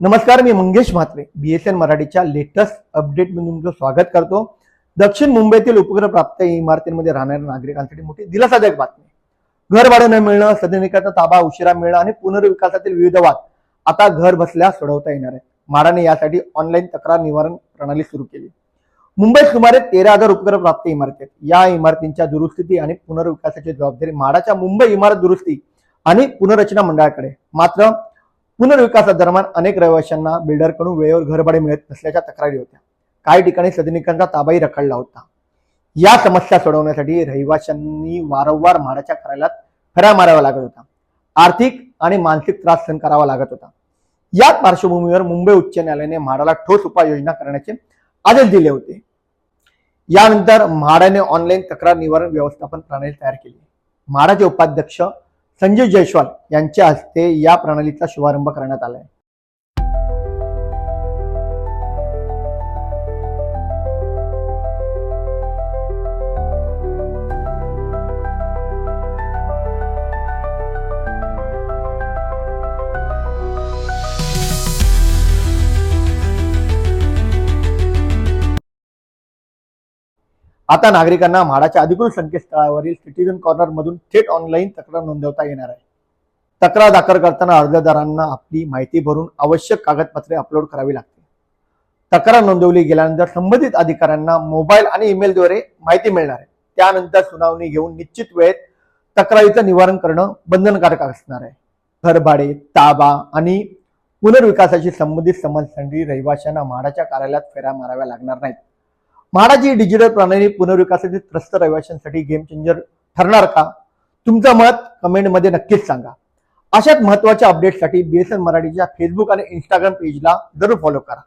नमस्कार, मी मंगेश म्हात्रे BSN मराठीच्या latest update मध्ये तुमचं स्वागत करतो। दक्षिण मुंबईतील उपग्रह प्राप्त इमारतींमध्ये राहणाऱ्या नागरिकांसाठी मोठी दिलासादायक बातमी। घर भाडे न मिळणं, सदनिकाचा ताबा उशिरा मिळणं आणि पुनर्विकासातील विविध वाद आता घर बसल्या सोडवता येणार आहेत। म्हाडाने यासाठी ऑनलाईन तक्रार निवारण प्रणाली सुरू केली। मुंबईत सुमारे 13,000 उपग्रह प्राप्त इमारती आहेत। या इमारतींच्या दुरुस्ती आणि पुनर्विकासाची जबाबदारी म्हाडाच्या मुंबई इमारत दुरुस्ती आणि पुनर्रचना मंडळाकडे। मात्र पुनर्विकासादरम्यान अनेक रहिवाशांना बिल्डरकडून वेळेवर घरभाडे मिळत नसल्याच्या तक्रारी होत्या। काही ठिकाणी सदनिकांचा ताबाही रखडला होता। या समस्या सोडवण्यासाठी रहिवाशांनी वारंवार म्हाडाच्या कार्यालयात फेऱ्या माराव्या लागत होता। आर्थिक आणि मानसिक त्रास सहन करावा लागत होता। याच पार्श्वभूमीवर मुंबई उच्च न्यायालयाने म्हाडाला ठोस उपाययोजना करण्याचे आदेश दिले होते। यानंतर म्हाडाने ऑनलाईन तक्रार निवारण व्यवस्थापन प्रणाली तयार केली। म्हाडाचे उपाध्यक्ष संजय जयस्वाल यांच्या हस्ते या प्रणालीचा शुभारंभ करण्यात आला आहे। आता नागरिकांना म्हाडाच्या अधिकृत संकेतस्थळावरील सिटीझन कॉर्नर मधून थेट ऑनलाईन तक्रार नोंदवता येणार आहे। तक्रार दाखल करताना अर्जदारांना आपली माहिती भरून आवश्यक कागदपत्रे अपलोड करावी लागते। तक्रार नोंदवली गेल्यानंतर संबंधित अधिकाऱ्यांना मोबाईल आणि ईमेलद्वारे माहिती मिळणार आहे। त्यानंतर सुनावणी घेऊन निश्चित वेळेत तक्रारीचं निवारण करणं बंधनकारक असणार आहे। घरभाडे, ताबा आणि पुनर्विकासाशी संबंधित समस्यांसाठी रहिवाशांना म्हाडाच्या कार्यालयात फेऱ्या माराव्या लागणार नाहीत। म्हाडाची डिजिटल प्रणाली पुनर्विकासातील त्रस्त रहिवाशांसाठी गेम चेंजर ठरणार का? तुमचं मत कमेंटमध्ये नक्कीच सांगा। अशाच महत्त्वाच्या अपडेट्ससाठी BSN मराठीच्या फेसबुक आणि इंस्टाग्राम पेजला जरूर फॉलो करा।